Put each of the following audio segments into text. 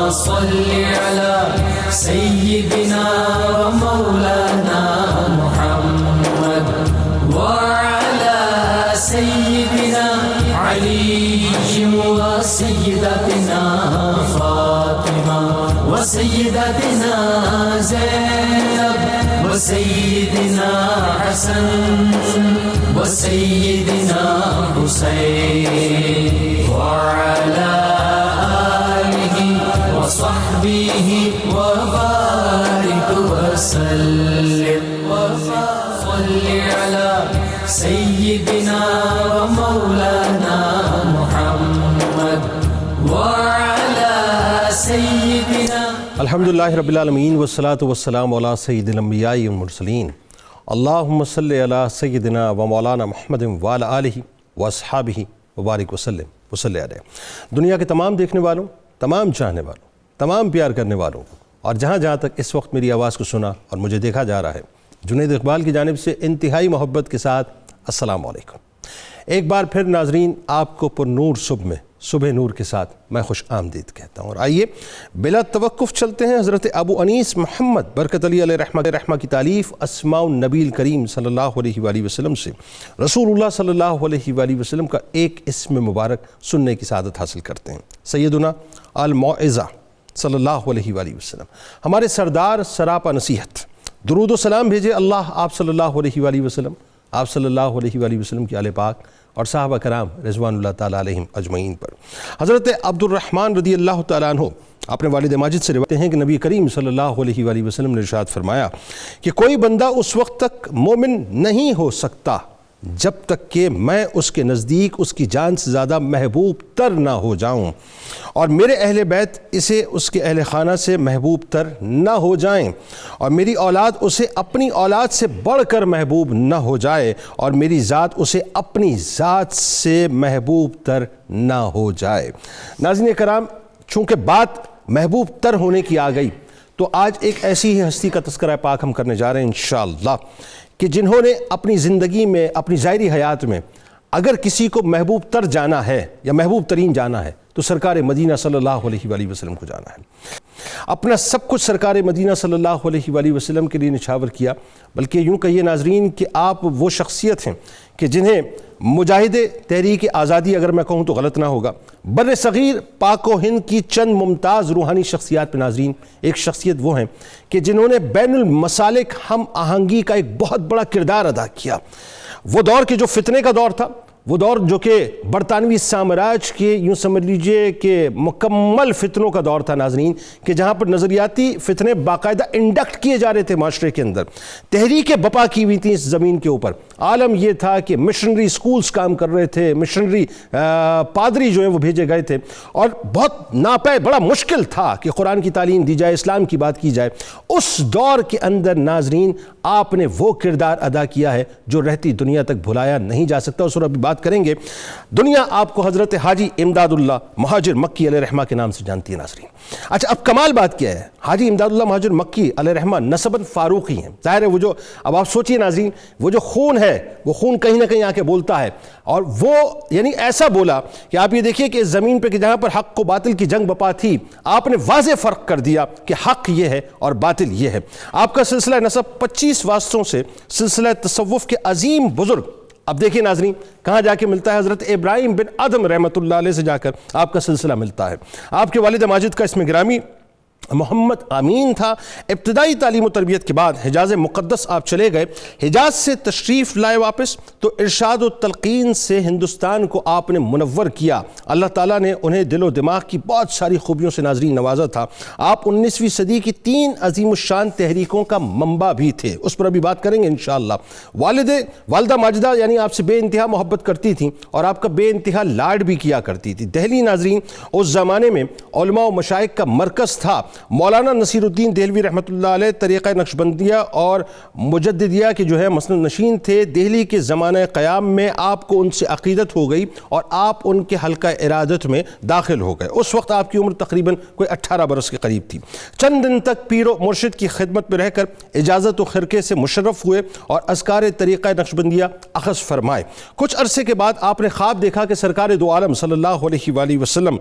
صل على سيدنا ومولانا محمد وعلى سيدنا علي وسيدتنا فاطمة وسيدتنا زينب وسيدنا حسن وسيدنا حسين وعلى آله وصحبه وبارك وسلم صل على سيدنا ومولانا محمد وعلى سيدنا الحمدللہ رب العالمین والصلاة والسلام علی سید الانبیاء والمرسلین اللہم صلی علی سیدنا و مولانا محمد وعلی آلہ واصحابہ وبارک وسلم وصلی علیہ۔ دنیا کے تمام دیکھنے والوں، تمام چاہنے والوں، تمام پیار کرنے والوں کو، اور جہاں جہاں تک اس وقت میری آواز کو سنا اور مجھے دیکھا جا رہا ہے، جنید اقبال کی جانب سے انتہائی محبت کے ساتھ السلام علیکم۔ ایک بار پھر ناظرین، آپ کو پر نور صبح میں صبح نور کے ساتھ میں خوش آمدید کہتا ہوں، اور آئیے بلا توقف چلتے ہیں حضرت ابو انیس محمد برکت علی علیہ رحمہ کی تالیف اسماء النبی الکریم صلی اللہ علیہ وآلہ وسلم سے رسول اللہ صلی اللہ علیہ وآلہ وسلم کا ایک اسم مبارک سننے کی سعادت حاصل کرتے ہیں۔ سیدنا الموعظہ صلی اللہ علیہ وآلہ وسلم، ہمارے سردار سراپا نصیحت، درود و سلام بھیجے اللہ آپ صلی اللہ علیہ وآلہ وسلم، آپ صلی اللہ علیہ وآلہ وسلم کی آل پاک اور صحابہ کرام رضوان اللہ تعالیٰ علیہم اجمعین پر۔ حضرت عبد الرحمن رضی اللہ تعالیٰ عنہ اپنے والد ماجد سے روایت ہیں کہ نبی کریم صلی اللہ علیہ وآلہ وسلم نے ارشاد فرمایا کہ کوئی بندہ اس وقت تک مومن نہیں ہو سکتا جب تک کہ میں اس کے نزدیک اس کی جان سے زیادہ محبوب تر نہ ہو جاؤں، اور میرے اہل بیت اسے اس کے اہل خانہ سے محبوب تر نہ ہو جائیں، اور میری اولاد اسے اپنی اولاد سے بڑھ کر محبوب نہ ہو جائے، اور میری ذات اسے اپنی ذات سے محبوب تر نہ ہو جائے۔ ناظرین کرام، چونکہ بات محبوب تر ہونے کی آ گئی تو آج ایک ایسی ہی ہستی کا تذکرہ پاک ہم کرنے جا رہے ہیں انشاءاللہ کہ جنہوں نے اپنی زندگی میں، اپنی ظاہری حیات میں اگر کسی کو محبوب تر جانا ہے یا محبوب ترین جانا ہے تو سرکار مدینہ صلی اللہ علیہ وآلہ وسلم کو جانا ہے۔ اپنا سب کچھ سرکار مدینہ صلی اللہ علیہ وآلہ وسلم کے لیے نچھاور کیا، بلکہ یوں کہیے ناظرین کہ آپ وہ شخصیت ہیں کہ جنہیں مجاہد تحریک آزادی، اگر میں کہوں تو غلط نہ ہوگا، بر صغیر پاک و ہند کی چند ممتاز روحانی شخصیات پہ ناظرین ایک شخصیت وہ ہیں کہ جنہوں نے بین المسالک ہم آہنگی کا ایک بہت بڑا کردار ادا کیا۔ وہ دور کے جو فتنے کا دور تھا، وہ دور جو کہ برطانوی سامراج کے یوں سمجھ لیجئے کہ مکمل فتنوں کا دور تھا ناظرین، کہ جہاں پر نظریاتی فتنے باقاعدہ انڈکٹ کیے جا رہے تھے معاشرے کے اندر، تحریکیں بپا کی ہوئی تھیں اس زمین کے اوپر۔ عالم یہ تھا کہ مشنری سکولز کام کر رہے تھے، مشنری پادری جو ہیں وہ بھیجے گئے تھے، اور بہت ناپے بڑا مشکل تھا کہ قرآن کی تعلیم دی جائے، اسلام کی بات کی جائے۔ اس دور کے اندر ناظرین آپ نے وہ کردار ادا کیا ہے جو رہتی دنیا تک بھلایا نہیں جا سکتا۔ اس اور ابھی بات کریں گے۔ دنیا آپ کو حضرت حاجی امداد اللہ مہاجر مکی علیہ رحمہ کے نام سے جانتی ہے ناظرین۔ اچھا، اب کمال بات کیا ہے، حاجی امداد اللہ مہاجر مکی علیہ رحمہ نسباً فاروقی ہیں۔ ظاہر ہے وہ جو، اب آپ سوچئے ناظرین، وہ جو خون ہے وہ خون کہیں نہ کہیں آ کے بولتا ہے، اور وہ یعنی ایسا بولا کہ آپ یہ دیکھیے کہ اس زمین پہ کہ جہاں پر حق و باطل کی جنگ بپا تھی، آپ نے واضح فرق کر دیا کہ حق یہ ہے اور باطل یہ ہے۔ آپ کا سلسلہ نسب 25 واسطوں سے سلسلہ تصوف کے عظیم بزرگ، اب دیکھیں ناظرین کہاں جا کے ملتا ہے، حضرت ابراہیم بن ادم رحمۃ اللہ علیہ سے جا کر آپ کا سلسلہ ملتا ہے۔ آپ کے والد ماجد کا اسم گرامی محمد امین تھا۔ ابتدائی تعلیم و تربیت کے بعد حجاز مقدس آپ چلے گئے، حجاز سے تشریف لائے واپس تو ارشاد و تلقین سے ہندوستان کو آپ نے منور کیا۔ اللہ تعالیٰ نے انہیں دل و دماغ کی بہت ساری خوبیوں سے ناظرین نوازا تھا۔ آپ 19ویں صدی کی 3 عظیم الشان تحریکوں کا منبع بھی تھے، اس پر ابھی بات کریں گے انشاءاللہ۔ والدہ ماجدہ یعنی آپ سے بے انتہا محبت کرتی تھیں اور آپ کا بے انتہا لاڈ بھی کیا کرتی تھی۔ دہلی ناظرین اس زمانے میں علماء و مشائخ کا مرکز تھا، مولانا نصیر الدین دہلوی رحمۃ اللہ علیہ طریقہ نقشبندیہ اور مجددیہ کے جو ہے مسند نشین تھے. دہلی کے زمانہ قیام میں آپ کو ان سے عقیدت ہو گئی اور آپ ان کے حلقہ ارادت میں داخل ہو گئے. اس وقت آپ کی عمر تقریباً کوئی 18 برس کے قریب تھی. چند دن تک پیر و مرشد کی خدمت میں رہ کر اجازت و خرقے سے مشرف ہوئے اور اذکار طریقہ نقشبندیہ اخذ فرمائے. کچھ عرصے کے بعد آپ نے خواب دیکھا کہ سرکار دو عالم صلی اللہ علیہ وآلہ وسلم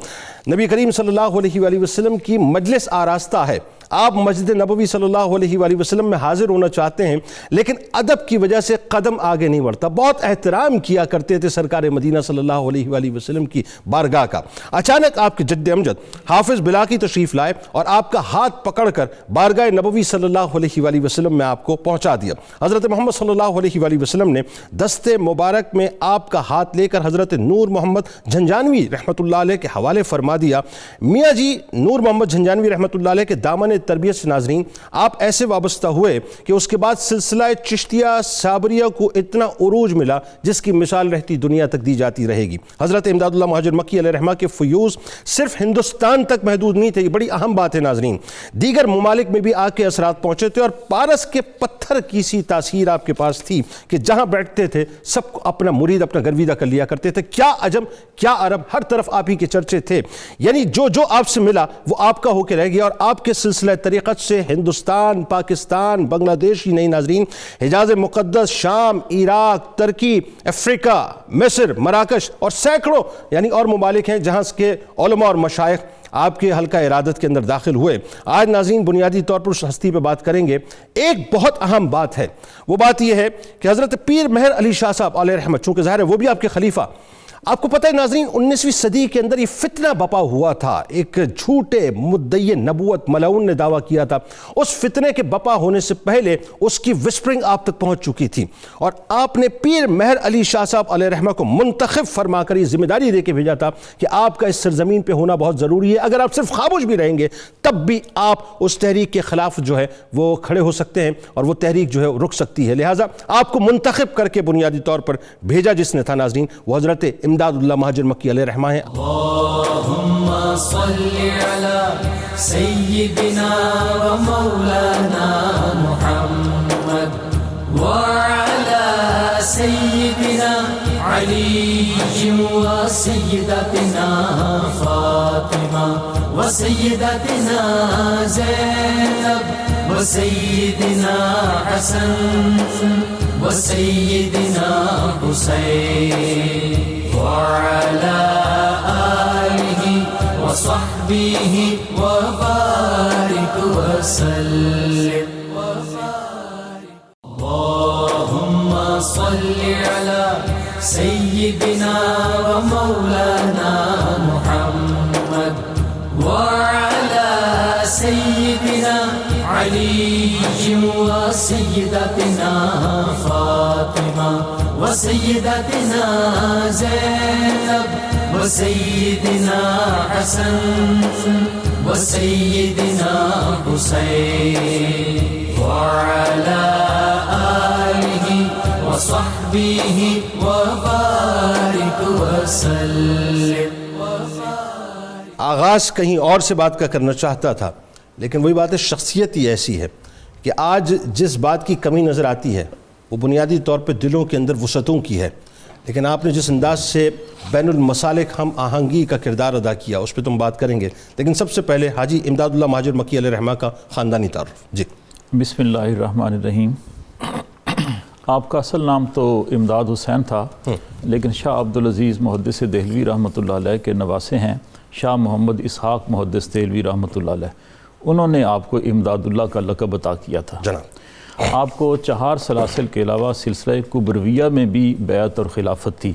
نبی کریم صلی اللہ علیہ وآلہ وسلم کی مجلس آراستہ ہے. آپ مسجد نبوی صلی اللہ علیہ وآلہ وسلم میں حاضر ہونا چاہتے ہیں لیکن ادب کی وجہ سے قدم آگے نہیں بڑھتا. بہت احترام کیا کرتے تھے سرکار مدینہ صلی اللہ علیہ وآلہ وسلم کی بارگاہ کا. اچانک آپ کے جد امجد حافظ بلاقی تشریف لائے اور آپ کا ہاتھ پکڑ کر بارگاہ نبوی صلی اللہ علیہ وآلہ وسلم میں آپ کو پہنچا دیا. حضرت محمد صلی اللہ علیہ وآلہ وسلم نے دست مبارک میں آپ کا ہاتھ لے کر حضرت نور محمد جھنجھانوی رحمۃ اللہ علیہ کے حوالے فرما دیا. میاں جی نور محمد جھنجھانوی رحمۃ اللہ علیہ کے دامن تربیت سے ناظرین آپ ایسے وابستہ ہوئے کہ اس کے بعد سلسلہ چشتیہ صابریہ کو اتنا عروج ملا جس کی مثال رہتی دنیا تک دی جاتی رہے گی. حضرت امداد اللہ مہاجر مکی علیہ رحمہ کے فیوز صرف ہندوستان تک محدود نہیں تھے. یہ بڑی اہم بات ہے ناظرین. دیگر ممالک میں بھی آگ کے اثرات پہنچے تھے اور پارس کے پتھر کی سی تاثیر آپ کے پاس تھی کہ جہاں بیٹھتے تھے سب کو اپنا مرید اپنا گرویدہ کر لیا کرتے تھے. کیا عجم کیا عرب ہر طرف آپ ہی کے چرچے تھے. یعنی جو آپ سے ملا وہ آپ کا ہو کے رہ گیا اور آپ کے سلسلہ طریقت سے ہندوستان پاکستان بنگلہ دیش ہی نہیں ناظرین حجاز مقدس شام عراق ترکی افریقہ مصر مراکش اور سینکڑوں یعنی اور ممالک ہیں جہاں کے علماء اور مشائخ آپ کے حلقہ ارادت کے اندر داخل ہوئے. آج ناظرین بنیادی طور پر اس ہستی پہ بات کریں گے. ایک بہت اہم بات ہے وہ بات یہ ہے کہ حضرت پیر مہر علی شاہ صاحب علیہ رحمت چونکہ ظاہر ہے وہ بھی آپ کے خلیفہ. آپ کو پتہ ہے ناظرین 19ویں صدی کے اندر یہ فتنہ بپا ہوا تھا. ایک جھوٹے مدعی نبوت ملعون نے دعویٰ کیا تھا. اس فتنے کے بپا ہونے سے پہلے اس کی وسپرنگ آپ تک پہنچ چکی تھی اور آپ نے پیر مہر علی شاہ صاحب علیہ رحمہ کو منتخب فرما کر یہ ذمہ داری دے کے بھیجا تھا کہ آپ کا اس سرزمین پہ ہونا بہت ضروری ہے. اگر آپ صرف خاموش بھی رہیں گے تب بھی آپ اس تحریک کے خلاف جو ہے وہ کھڑے ہو سکتے ہیں اور وہ تحریک جو ہے رک سکتی ہے. لہٰذا آپ کو منتخب کر کے بنیادی طور پر بھیجا جس نے تھا ناظرین وہ حضرت امداد اللہ مہاجر مکی علیہ رحمہ ہیں. اللہم صلی علی سیدنا و مولانا محمد وعلی سیدنا علی و سیدتنا فاطمہ و سیدتنا زینب و سیدنا حسن و سیدنا حسین وعلى آله وصحبه وبارك وسلم. اللهم صل على سيدنا ومولانا محمد وعلى سيدنا علي وسيدتنا فاطمة وسيدتنا زينب وسيدنا حسن وسيدنا حسين وعلى آله وصحبه وبارك وسلم. آغاز کہیں اور سے بات کا کرنا چاہتا تھا لیکن وہی بات ہے شخصیت ہی ایسی ہے کہ آج جس بات کی کمی نظر آتی ہے وہ بنیادی طور پہ دلوں کے اندر وسعتوں کی ہے. لیکن آپ نے جس انداز سے بین المسالک ہم آہنگی کا کردار ادا کیا اس پہ تم بات کریں گے لیکن سب سے پہلے حاجی امداد اللہ مہاجر مکی علیہ رحمہ کا خاندانی تعارف. جی بسم اللہ الرحمن الرحیم. آپ کا اصل نام تو امداد حسین تھا لیکن شاہ عبدالعزیز محدث دہلوی رحمۃ اللہ علیہ کے نواسے ہیں شاہ محمد اسحاق محدث دہلوی رحمۃ اللہ علیہ. انہوں نے آپ کو امداد اللہ کا لقب عطا کیا تھا. جناب آپ کو 4 سلاسل کے علاوہ سلسلہ کبرویہ میں بھی بیعت اور خلافت تھی.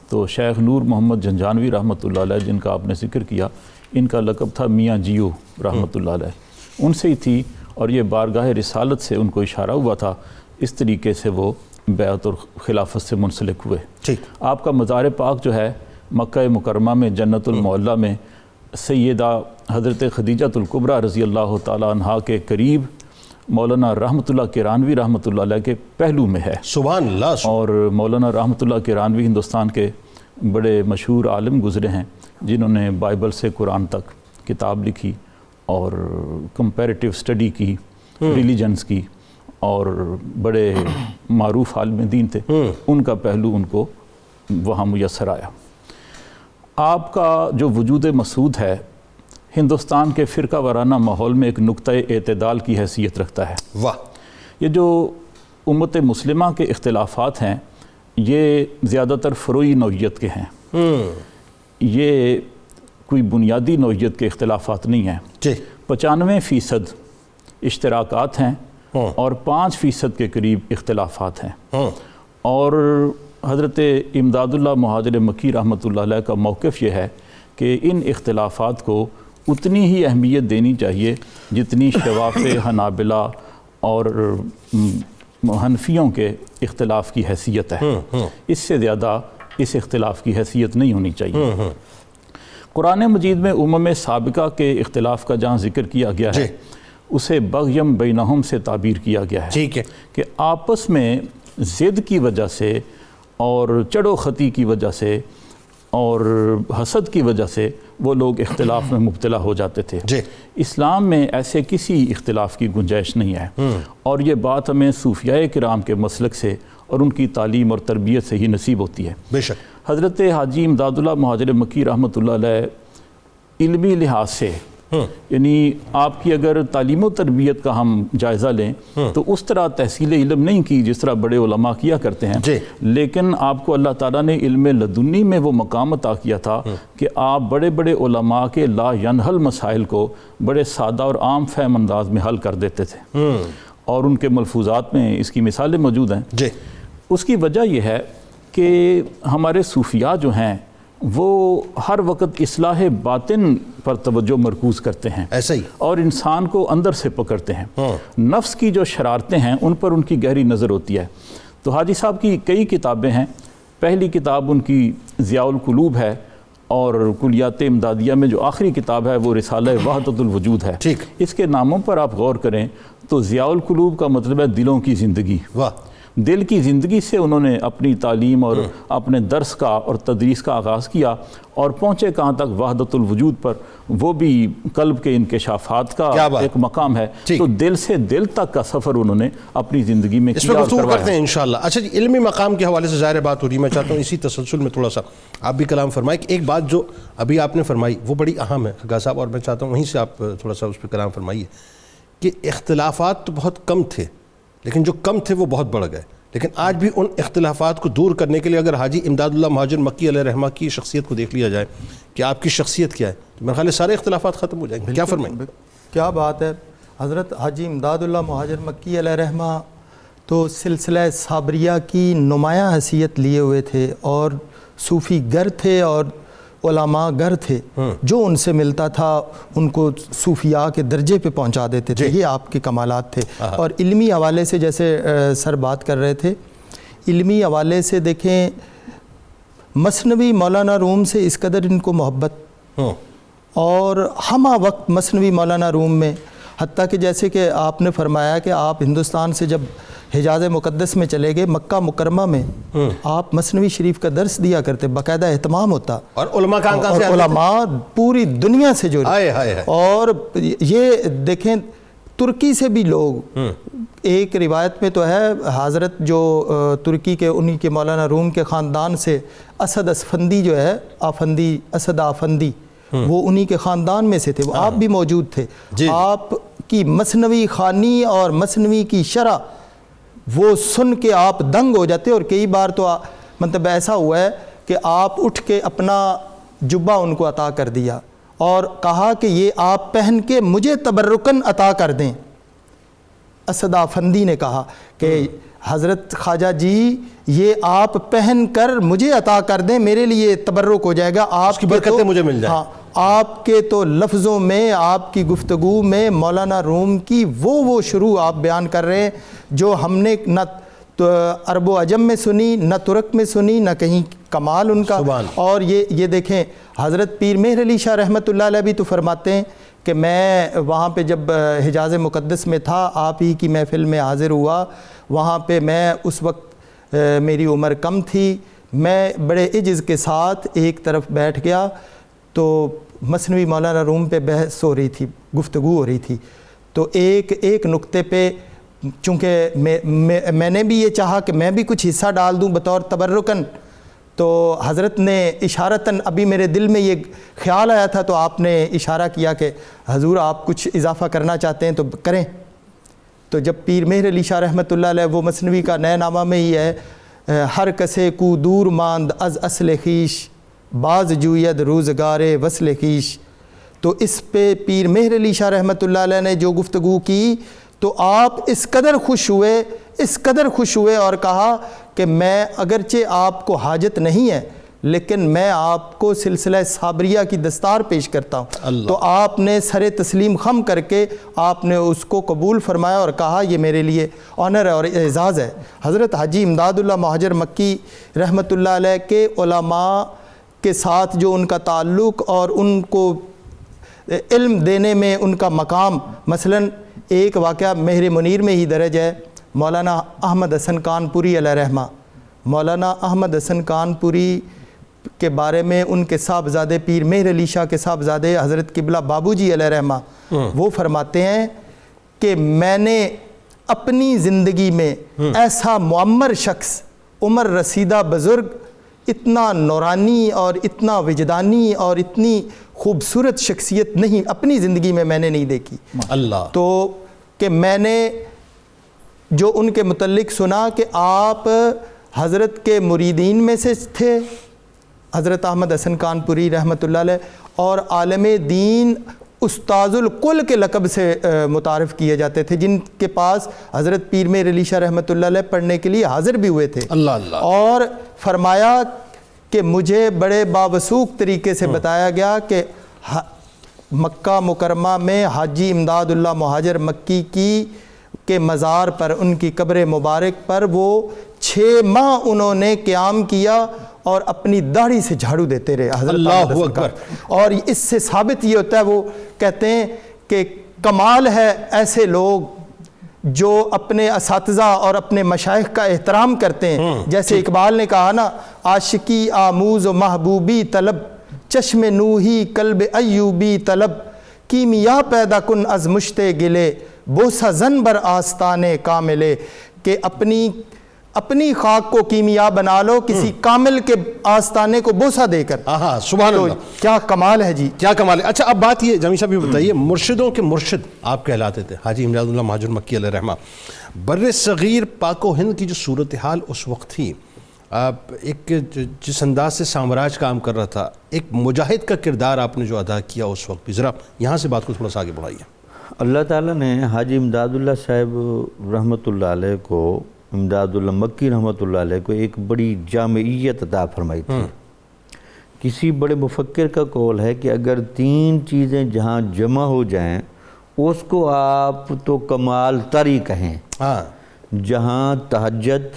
تو شیخ نور محمد جھنجھانوی رحمۃ اللہ علیہ جن کا آپ نے ذکر کیا ان کا لقب تھا میاں جیو رحمۃ اللہ علیہ. ان سے ہی تھی اور یہ بارگاہ رسالت سے ان کو اشارہ ہوا تھا. اس طریقے سے وہ بیعت اور خلافت سے منسلک ہوئے. آپ کا مزار پاک جو ہے مکہ مکرمہ میں جنت المعلیٰ میں سیدہ حضرت خدیجۃ الکبریٰ رضی اللہ تعالیٰ عنہا کے قریب مولانا رحمۃ اللہ کیرانوی رحمۃ اللہ علیہ کے پہلو میں ہے. سبحان اللہ. اور مولانا رحمۃ اللہ کیرانوی ہندوستان کے بڑے مشہور عالم گزرے ہیں جنہوں نے بائبل سے قرآن تک کتاب لکھی اور کمپیریٹیو اسٹڈی کی، ریلیجنس کی، اور بڑے معروف عالم دین تھے، ان کا پہلو ان کو وہاں میسر آیا۔ آپ کا جو وجود مسعود ہے ہندوستان کے فرقہ وارانہ ماحول میں ایک نقطۂ اعتدال کی حیثیت رکھتا ہے۔ واہ! یہ جو امت مسلمہ کے اختلافات ہیں یہ زیادہ تر فروعی نوعیت کے ہیں، یہ کوئی بنیادی نوعیت کے اختلافات نہیں ہیں۔ 95% اشتراکات ہیں اور 5% کے قریب اختلافات ہیں، اور حضرت امداد اللہ مہاجر مکی رحمۃ اللہ علیہ کا موقف یہ ہے کہ ان اختلافات کو اتنی ہی اہمیت دینی چاہیے جتنی شواف حنابلہ اور حنفیوں کے اختلاف کی حیثیت ہے، اس سے زیادہ اس اختلاف کی حیثیت نہیں ہونی چاہیے۔ قرآن مجید میں امم سابقہ کے اختلاف کا جہاں ذکر کیا گیا ہے اسے بغیم بینہم سے تعبیر کیا گیا ہے کہ آپس میں ضد کی وجہ سے اور چڑو خطی کی وجہ سے اور حسد کی وجہ سے وہ لوگ اختلاف میں مبتلا ہو جاتے تھے۔ اسلام میں ایسے کسی اختلاف کی گنجائش نہیں ہے، اور یہ بات ہمیں صوفیاء کرام کے مسلک سے اور ان کی تعلیم اور تربیت سے ہی نصیب ہوتی ہے۔ بے شک حضرت حاجی امداد اللہ مہاجر مکی رحمۃ اللہ علیہ علمی لحاظ سے، یعنی آپ کی اگر تعلیم و تربیت کا ہم جائزہ لیں تو اس طرح تحصیل علم نہیں کی جس طرح بڑے علماء کیا کرتے ہیں، لیکن آپ کو اللہ تعالیٰ نے علم لدنی میں وہ مقام عطا کیا تھا کہ آپ بڑے بڑے علماء کے لا ینحل مسائل کو بڑے سادہ اور عام فہم انداز میں حل کر دیتے تھے، اور ان کے ملفوظات میں اس کی مثالیں موجود ہیں۔ اس کی وجہ یہ ہے کہ ہمارے صوفیاء جو ہیں وہ ہر وقت اصلاح باطن پر توجہ مرکوز کرتے ہیں، ایسا ہی، اور انسان کو اندر سے پکڑتے ہیں۔ نفس کی جو شرارتیں ہیں ان پر ان کی گہری نظر ہوتی ہے۔ تو حاجی صاحب کی کئی کتابیں ہیں، پہلی کتاب ان کی ضیاء القلوب ہے، اور کلیات امدادیہ میں جو آخری کتاب ہے وہ رسالہ وحدت الوجود ہے۔ اس کے ناموں پر آپ غور کریں تو ضیاء القلوب کا مطلب ہے دلوں کی زندگی، دل کی زندگی سے انہوں نے اپنی تعلیم اور اپنے درس کا اور تدریس کا آغاز کیا، اور پہنچے کہاں تک وحدت الوجود پر، وہ بھی قلب کے انکشافات کا ایک مقام ہے۔ تو دل سے دل تک کا سفر انہوں نے اپنی زندگی میں کیا، اور کروایا۔ کرتے ہیں انشاءاللہ۔ اچھا جی، علمی مقام کے حوالے سے ظاہر بات ہو رہی ہے، میں چاہتا ہوں اسی تسلسل میں تھوڑا سا آپ بھی کلام فرمائیں کہ ایک بات جو ابھی آپ نے فرمائی وہ بڑی اہم ہے خگا صاحب، اور میں چاہتا ہوں وہیں سے آپ تھوڑا سا اس پہ کلام فرمائیے کہ اختلافات تو بہت کم تھے، لیکن جو کم تھے وہ بہت بڑھ گئے، لیکن آج بھی ان اختلافات کو دور کرنے کے لیے اگر حاجی امداد اللہ مہاجر مکی علیہ رحمہ کی شخصیت کو دیکھ لیا جائے کہ آپ کی شخصیت کیا ہے، تو میرے خیال ہے سارے اختلافات ختم ہو جائیں گے۔ کیا فرمائیں؟ کیا بات ہے، حضرت حاجی امداد اللہ مہاجر مکی علیہ رحمہ تو سلسلہ صابریہ کی نمایاں حیثیت لیے ہوئے تھے، اور صوفی گر تھے اور علماء گر تھے، جو ان سے ملتا تھا ان کو صوفیاء کے درجے پہ پہنچا دیتے تھے، یہ آپ کے کمالات تھے۔ اور علمی حوالے سے جیسے سر بات کر رہے تھے، علمی حوالے سے دیکھیں مثنوی مولانا روم سے اس قدر ان کو محبت، اور ہمہ وقت مثنوی مولانا روم میں، حتیٰ کہ جیسے کہ آپ نے فرمایا کہ آپ ہندوستان سے جب حجاز مقدس میں چلے گئے، مکہ مکرمہ میں آپ مثنوی شریف کا درس دیا کرتے، باقاعدہ اہتمام ہوتا، اور علماء کہاں سے، علماء پوری دنیا سے جو، اور یہ دیکھیں ترکی سے بھی لوگ، ایک روایت میں تو ہے حضرت جو ترکی کے انہی کے مولانا روم کے خاندان سے اسد اسفندی جو ہے، آفندی، اسد آفندی، وہ انہی کے خاندان میں سے تھے، وہ آپ بھی موجود تھے۔ آپ کی مثنوی خوانی اور مثنوی کی شرح وہ سن کے آپ دنگ ہو جاتے، اور کئی بار تو مطلب ایسا ہوا ہے کہ آپ اٹھ کے اپنا جبہ ان کو عطا کر دیا اور کہا کہ یہ آپ پہن کے مجھے تبرکن عطا کر دیں۔ اسد آفندی نے کہا کہ حضرت خواجہ جی یہ آپ پہن کر مجھے عطا کر دیں، میرے لیے تبرک ہو جائے گا، آپ کی برکتیں مجھے مل جائیں۔ آپ کے تو لفظوں میں، آپ کی گفتگو میں مولانا روم کی وہ شروع آپ بیان کر رہے ہیں جو ہم نے نہ عرب و عجم میں سنی، نہ ترک میں سنی، نہ کہیں کمال ان کا۔ اور یہ دیکھیں حضرت پیر مہر علی شاہ رحمۃ اللہ علیہ بھی تو فرماتے ہیں کہ میں وہاں پہ جب حجاز مقدس میں تھا، آپ ہی کی محفل میں حاضر ہوا، وہاں پہ میں اس وقت میری عمر کم تھی، میں بڑے عجز کے ساتھ ایک طرف بیٹھ گیا، تو مثنوی مولانا روم پہ بحث ہو رہی تھی، گفتگو ہو رہی تھی، تو ایک نقطے پہ چونکہ میں نے بھی یہ چاہا کہ میں بھی کچھ حصہ ڈال دوں بطور تبرکن، تو حضرت نے اشارتاً، ابھی میرے دل میں یہ خیال آیا تھا تو آپ نے اشارہ کیا کہ حضور آپ کچھ اضافہ کرنا چاہتے ہیں تو کریں۔ تو جب پیر مہر علی شاہ رحمۃ اللہ علیہ، وہ مثنوی کا نئے نامہ میں ہی ہے، ہر کسے کو دور ماند از اصل خیش، باز جوید روزگار وصل خیش، تو اس پہ پیر مہر علی شاہ رحمۃ اللہ علیہ نے جو گفتگو کی تو آپ اس قدر خوش ہوئے اور کہا کہ میں اگرچہ آپ کو حاجت نہیں ہے لیکن میں آپ کو سلسلہ صابریہ کی دستار پیش کرتا ہوں۔ تو آپ نے سر تسلیم خم کر کے آپ نے اس کو قبول فرمایا اور کہا یہ میرے لیے آنر اور اعزاز ہے۔ حضرت حاجی امداد اللہ مہاجر مکی رحمۃ اللہ علیہ کے علماء کے ساتھ جو ان کا تعلق اور ان کو علم دینے میں ان کا مقام، مثلاً ایک واقعہ مہر منیر میں ہی درج ہے، مولانا احمد حسن کانپوری علیہ رحمہ، مولانا احمد حسن کانپوری کے بارے میں ان کے صاحبزادے پیر مہر علی شاہ کے صاحبزادے حضرت قبلہ بابو جی علیہ رحمہ وہ فرماتے ہیں کہ میں نے اپنی زندگی میں ایسا معمر شخص، عمر رسیدہ بزرگ، اتنا نورانی اور اتنا وجدانی اور اتنی خوبصورت شخصیت نہیں اپنی زندگی میں نے نہیں دیکھی۔ اللہ تو کہ میں نے جو ان کے متعلق سنا کہ آپ حضرت کے مریدین میں سے تھے، حضرت احمد حسن کانپوری رحمۃ اللہ علیہ، اور عالم دین استاذ الکل کے لقب سے متعارف کیے جاتے تھے، جن کے پاس حضرت پیر مہر علی شاہ رحمۃ اللہ علیہ پڑھنے کے لیے حاضر بھی ہوئے تھے۔ اللہ اور فرمایا کہ مجھے بڑے باوثوق طریقے سے بتایا گیا کہ مکہ مکرمہ میں حاجی امداد اللہ مہاجر مکی کے مزار پر، ان کی قبر مبارک پر وہ 6 ماہ انہوں نے قیام کیا اور اپنی داڑھی سے جھاڑو دیتے رہے حضرت اللہ اکبر۔ اور اس سے ثابت یہ ہوتا ہے، وہ کہتے ہیں کہ کمال ہے ایسے لوگ جو اپنے اساتذہ اور اپنے مشائخ کا احترام کرتے ہیں، جیسے اقبال نے کہا نا، عاشقی آموز و محبوبی طلب، چشم نوحی قلب ایوبی طلب، کیمیا پیدا کن از مشت گلے، بوسہ زن بر آستانے کاملے، کہ اپنی خاک کو کیمیا بنا لو کسی کامل کے آستانے کو بوسہ دے کر۔ سبحان اللہ، کیا کمال ہے جی، کیا کمال ہے۔ اچھا اب بات یہ جامی صاحب یہ بتائیے، مرشدوں کے مرشد آپ کہلاتے تھے حاجی امداد اللہ مہاجر مکی علیہ رحمہ، بر صغیر پاک و ہند کی جو صورتحال اس وقت تھی، ایک جس انداز سے سامراج کام کر رہا تھا، ایک مجاہد کا کردار آپ نے جو ادا کیا اس وقت بھی، ذرا یہاں سے بات کو تھوڑا سا آگے بڑھائیے۔ اللہ تعالیٰ نے حاجی امداد اللہ صاحب رحمۃ اللہ علیہ کو، امداد اللہ مکی رحمۃ اللہ علیہ کو ایک بڑی جامعیت عطا فرمائی تھی۔ کسی بڑے مفکر کا قول ہے کہ اگر 3 چیزیں جہاں جمع ہو جائیں اس کو آپ تو کمال تری کہیں، جہاں تہجد،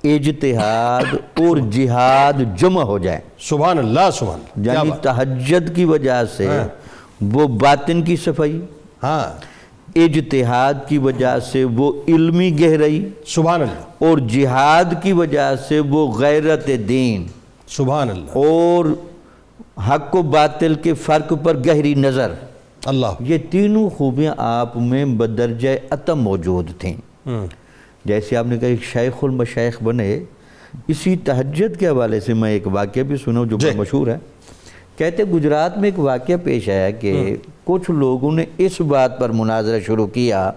اجتہاد اور جہاد جمع ہو جائیں، سبحان اللہ سبحان اللہ، یعنی تہجد کی وجہ سے وہ باطن کی صفائی، اجتہاد کی وجہ سے وہ علمی گہرائی، سبحان اللہ، اور جہاد کی وجہ سے وہ غیرت دین، سبحان اللہ، اور حق و باطل کے فرق پر گہری نظر، اللہ، یہ تینوں خوبیاں آپ میں بدرجہ اتم موجود تھیں۔ جیسے آپ نے کہا ایک شیخ المشائخ بنے، اسی تہجد کے حوالے سے میں ایک واقعہ بھی سنا جو بہت مشہور ہے۔ کہتے گجرات میں ایک واقعہ پیش آیا کہ کچھ لوگوں نے اس بات پر مناظرہ شروع کیا،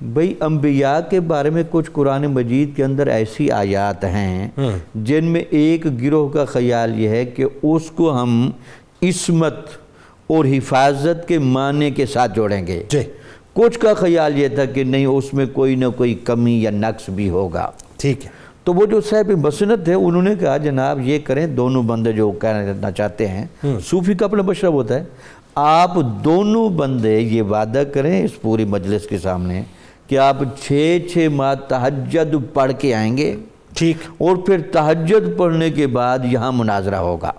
بھئی انبیاء کے بارے میں کچھ قرآن مجید کے اندر ایسی آیات ہیں جن میں ایک گروہ کا خیال یہ ہے کہ اس کو ہم عصمت اور حفاظت کے معنی کے ساتھ جوڑیں گے، کچھ کا خیال یہ تھا کہ نہیں اس میں کوئی نہ کوئی کمی یا نقص بھی ہوگا۔ ٹھیک ہے، تو وہ جو صاحب مسند تھے انہوں نے کہا جناب یہ کریں، دونوں بندے جو کہنا چاہتے ہیں، صوفی کا اپنا مشرب ہوتا ہے، آپ دونوں بندے یہ وعدہ کریں اس پوری مجلس کے سامنے کہ آپ 6 ماہ تہجد پڑھ کے آئیں گے، ٹھیک، اور پھر تہجد پڑھنے کے بعد یہاں مناظرہ ہوگا۔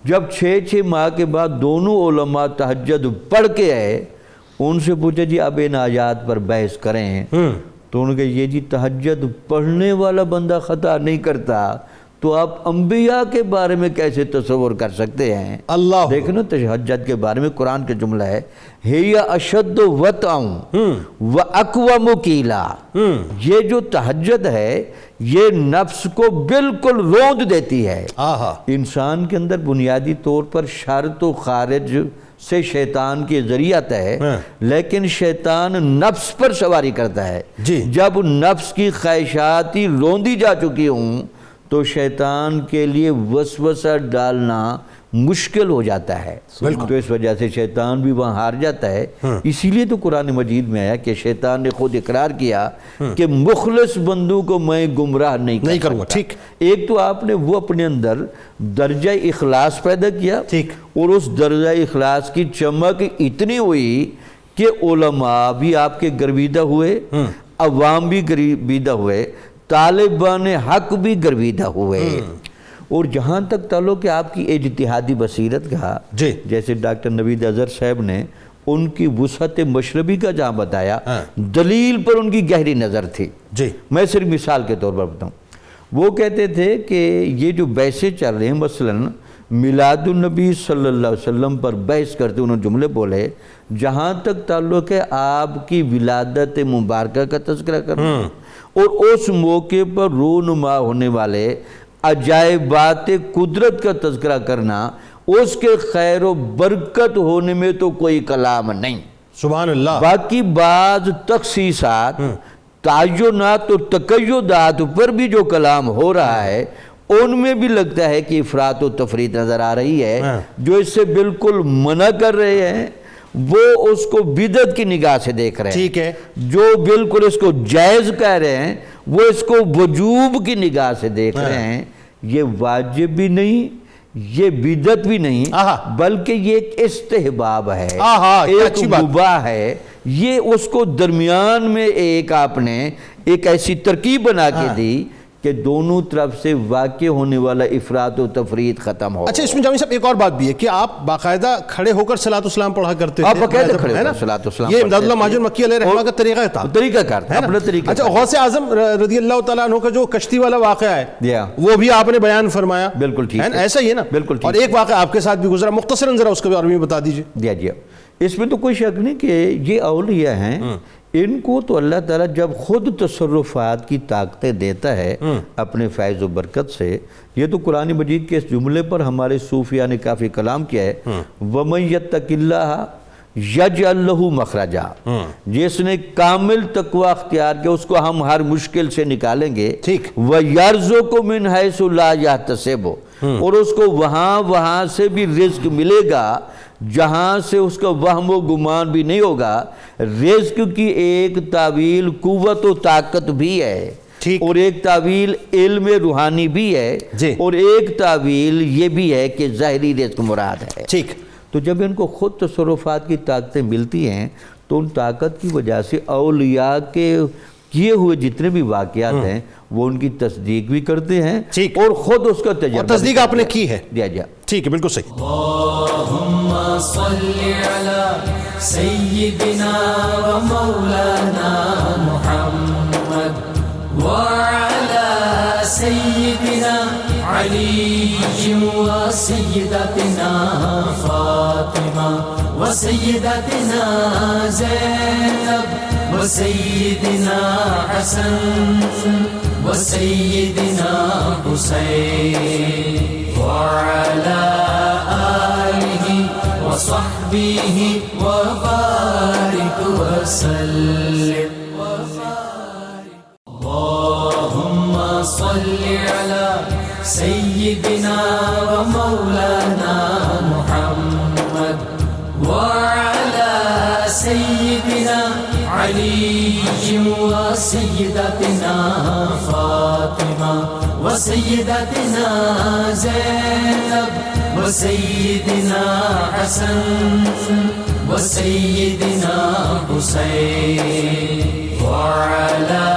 جب 6 ماہ کے بعد دونوں علماء تہجد پڑھ کے آئے، ان سے پوچھا جی اب ان آیات پر بحث کریں، تو انہوں نے کہا یہ جی تہجد پڑھنے والا بندہ خطا نہیں کرتا تو آپ انبیاء کے بارے میں کیسے تصور کر سکتے ہیں؟ اللہ دیکھو نا تہجد کے بارے میں قرآن کا جملہ ہے ہی اشد وطئا واقوم قیلا، یہ جو تہجد ہے یہ نفس کو بالکل روند دیتی ہے۔ آہا، انسان کے اندر بنیادی طور پر شر تو خارج سے شیطان کے ذریعہ آتا ہے، لیکن شیطان نفس پر سواری کرتا ہے۔ جی۔ جب نفس کی خواہشات ہی روندی جا چکی ہوں تو شیطان کے لیے وسوسہ ڈالنا مشکل ہو جاتا ہے، تو اس وجہ سے شیطان بھی وہاں ہار جاتا ہے۔ اسی لیے تو قرآن مجید میں آیا کہ شیطان نے خود اقرار کیا کہ مخلص بندوں کو میں گمراہ نہیں کروں گا۔ ٹھیک، ایک تو آپ نے وہ اپنے اندر درجہ اخلاص پیدا کیا، ٹھیک، اور اس درجہ اخلاص کی چمک اتنی ہوئی کہ علماء بھی آپ کے گرویدہ ہوئے، عوام بھی گرویدہ ہوئے، طالبان حق بھی گرویدہ ہوئے۔ اور جہاں تک تعلق ہے آپ کی اجتہادی بصیرت کا، جی، جیسے ڈاکٹر نوید اظہر صاحب نے ان کی وسعت مشربی کا جہاں بتایا، دلیل پر ان کی گہری نظر تھی۔ جی، میں صرف مثال کے طور پر بتاؤں، وہ کہتے تھے کہ یہ جو بحثیں چل رہے ہیں، مثلاً میلاد النبی صلی اللہ علیہ وسلم پر بحث کرتے انہوں نے جملے بولے، جہاں تک تعلق ہے آپ کی ولادت مبارکہ کا تذکرہ کرنا اور اس موقع پر رونما ہونے والے عجائبات قدرت کا تذکرہ کرنا، اس کے خیر و برکت ہونے میں تو کوئی کلام نہیں۔ سبحان اللہ۔ باقی بعض تخصیصات، تعینات اور تقیدات پر بھی جو کلام ہو رہا ہے ان میں بھی لگتا ہے کہ افراط و تفریط نظر آ رہی ہے۔ جو اس سے بالکل منع کر رہے ہیں وہ اس کو بدعت کی نگاہ سے دیکھ رہے ہیں، ٹھیک ہے، جو بالکل اس کو جائز کہہ رہے ہیں وہ اس کو وجوب کی نگاہ سے دیکھ رہے ہیں۔ یہ واجب بھی نہیں، یہ بدعت بھی نہیں، بلکہ یہ ایک استحباب ہے، ایک مباح ہے۔ یہ اس کو درمیان میں ایک آپ نے ایک ایسی ترکیب بنا کے دی کہ دونوں طرف سے واقع ہونے والا افراط و تفریط ختم ہو۔ اچھا، اس میں جامی صاحب ایک اور بات بھی ہے کہ آپ باقاعدہ کھڑے ہو کر صلاۃ السلام پڑھا کرتے تھے۔ آپ باقاعدہ کھڑے ہو کر صلاۃ السلام، یہ امداد اللہ مہاجر مکی علیہ رحمہ کا طریقہ تھا، طریقہ کار تھا، اپنا طریقہ۔ اچھا، غوث اعظم رضی اللہ تعالیٰ عنہ کا جو کشتی والا واقعہ ہے وہ بھی آپ نے بیان فرمایا، بالکل ٹھیک ہے، ایسا ہی ہے نا؟ بالکل ٹھیک۔ اور ایک واقعہ آپ کے ساتھ بھی گزرا، مختصراً ذرا اس کے بارے میں بتا دیجیے۔ جی، اس میں تو کوئی شک نہیں کہ یہ اولیاء ہیں، ان کو تو اللہ تعالیٰ جب خود تصرفات کی طاقتیں دیتا ہے اپنے فیض و برکت سے۔ یہ تو قرآن مجید کے اس جملے پر ہمارے صوفیاء نے کافی کلام کیا ہے، وَمَن يَتَّقِ اللَّهَ يَجْعَل لَّهُ مَخْرَجًا، جس نے کامل تقوی اختیار کیا اس کو ہم ہر مشکل سے نکالیں گے، وَيَرْزُقُ مِنْ حَيْثُ لَا يَحْتَسِبُ، اور اس کو وہاں سے بھی رزق ملے گا جہاں سے اس کا وہم و گمان بھی نہیں ہوگا۔ رزق کی ایک تعویل قوت و طاقت بھی ہے، اور ایک تعویل علم روحانی بھی ہے، اور ایک تعویل یہ بھی ہے کہ ظاہری رزق مراد ہے۔ ٹھیک، تو جب ان کو خود تصرفات کی طاقتیں ملتی ہیں تو ان طاقت کی وجہ سے اولیاء کے کیے ہوئے جتنے بھی واقعات ہیں وہ ان کی تصدیق بھی کرتے ہیں، اور خود اس کا تجربہ، اور تصدیق آپ نے کی ہے۔ ٹھیک ہے، بالکل صحیح۔ اللہم صلی علی سیدنا و مولانا محمد وعلی سیدنا علی و سیدتنا فاطمہ و سیدتنا زینب و سیدنا حسن و سیدنا حسین وعلى آله وصحبه وبارك وسلم۔ اللهم صل على سيدنا ومولانا محمد وعلى سيدنا علي وسيدتنا فاطمة وسيدتنا زينب وسيدنا حسن وسيدنا حسين وعلى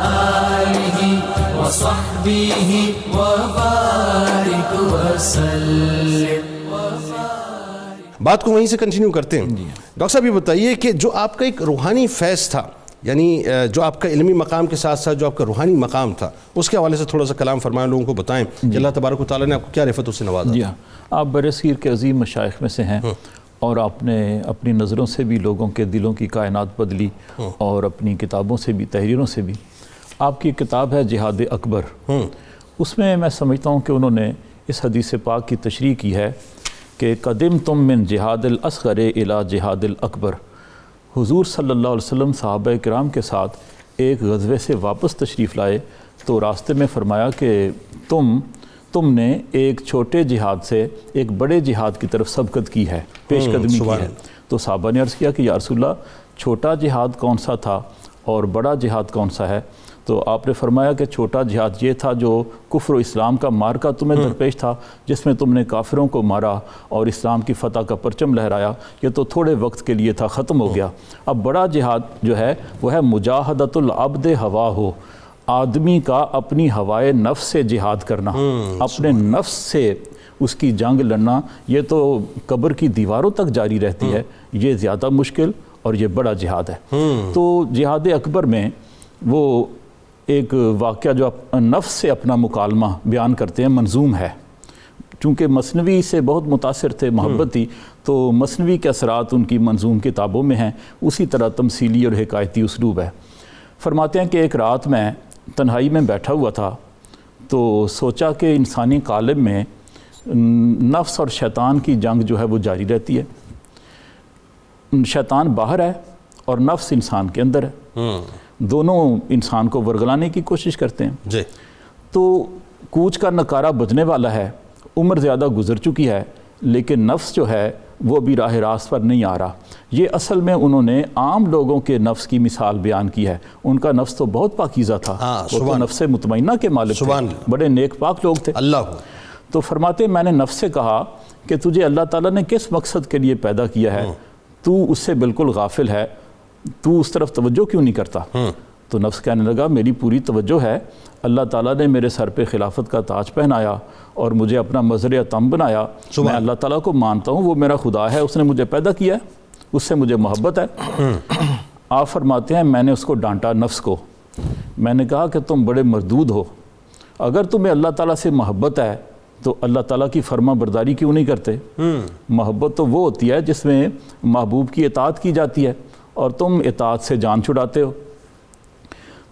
آله وصحبه وبارك وسلم۔ بات کو وہیں سے کنٹینیو کرتے ہیں۔ ڈاکٹر صاحب یہ بتائیے کہ جو آپ کا ایک روحانی فیض تھا یعنی جو آپ کا علمی مقام کے ساتھ ساتھ جو آپ کا روحانی مقام تھا اس کے حوالے سے تھوڑا سا کلام فرمائیں، لوگوں کو بتائیں کہ اللہ تبارک و تعالیٰ نے آپ کو کیا رفعت سے نوازا۔ جی ہاں، آپ برصغیر کے عظیم مشائخ میں سے ہیں اور آپ نے اپنی نظروں سے بھی لوگوں کے دلوں کی کائنات بدلی اور اپنی کتابوں سے بھی، تحریروں سے بھی۔ آپ کی کتاب ہے جہاد اکبر، اس میں میں سمجھتا ہوں کہ انہوں نے اس حدیث پاک کی تشریح کی ہے کہ قدم تم من جہاد الاصغر الی جہاد الاکبر۔ حضور صلی اللہ علیہ وسلم صحابہ کرام کے ساتھ ایک غزوے سے واپس تشریف لائے تو راستے میں فرمایا کہ تم نے ایک چھوٹے جہاد سے ایک بڑے جہاد کی طرف سبقت کی ہے، پیش قدمی کی ہے۔ تو صحابہ نے عرض کیا کہ یا رسول اللہ چھوٹا جہاد کون سا تھا اور بڑا جہاد کون سا ہے؟ تو آپ نے فرمایا کہ چھوٹا جہاد یہ تھا جو کفر و اسلام کا مارکا تمہیں درپیش تھا، جس میں تم نے کافروں کو مارا اور اسلام کی فتح کا پرچم لہرایا، یہ تو تھوڑے وقت کے لیے تھا، ختم ہو گیا۔ اب بڑا جہاد جو ہے وہ ہے مجاہدۃ العبد ہوا ہو، آدمی کا اپنی ہوائے نفس سے جہاد کرنا، اپنے نفس سے اس کی جنگ لڑنا، یہ تو قبر کی دیواروں تک جاری رہتی ہے، یہ زیادہ مشکل اور یہ بڑا جہاد ہے۔ تو جہاد اکبر میں وہ ایک واقعہ جو نفس سے اپنا مکالمہ بیان کرتے ہیں منظوم ہے، چونکہ مثنوی سے بہت متاثر تھے، محبت تھی، تو مثنوی کے اثرات ان کی منظوم کتابوں میں ہیں، اسی طرح تمثیلی اور حکایتی اسلوب ہے۔ فرماتے ہیں کہ ایک رات میں تنہائی میں بیٹھا ہوا تھا تو سوچا کہ انسانی قالب میں نفس اور شیطان کی جنگ جو ہے وہ جاری رہتی ہے، شیطان باہر ہے اور نفس انسان کے اندر ہے، دونوں انسان کو ورگلانے کی کوشش کرتے ہیں۔ جی تو کوچ کا نکارہ بجنے والا ہے، عمر زیادہ گزر چکی ہے، لیکن نفس جو ہے وہ بھی راہ راست پر نہیں آ رہا۔ یہ اصل میں انہوں نے عام لوگوں کے نفس کی مثال بیان کی ہے، ان کا نفس تو بہت پاکیزہ تھا، وہ تو نفس مطمئنہ کے مالک تھے، بڑے نیک پاک لوگ تھے۔ اللہ تو فرماتے میں نے نفس سے کہا کہ تجھے اللہ تعالیٰ نے کس مقصد کے لیے پیدا کیا ہے، تو اس سے بالکل غافل ہے، تو اس طرف توجہ کیوں نہیں کرتا؟ تو نفس کہنے لگا میری پوری توجہ ہے، اللہ تعالیٰ نے میرے سر پہ خلافت کا تاج پہنایا اور مجھے اپنا مظہر اتم بنایا، میں اللہ تعالیٰ کو مانتا ہوں، وہ میرا خدا ہے، اس نے مجھے پیدا کیا ہے، اس سے مجھے محبت ہے۔ آپ فرماتے ہیں میں نے اس کو ڈانٹا نفس کو، میں نے کہا کہ تم بڑے مردود ہو، اگر تمہیں اللہ تعالیٰ سے محبت ہے تو اللہ تعالیٰ کی فرما برداری کیوں نہیں کرتے؟ محبت تو وہ ہوتی ہے جس میں محبوب کی اطاعت کی جاتی ہے اور تم اطاعت سے جان چھڑاتے ہو۔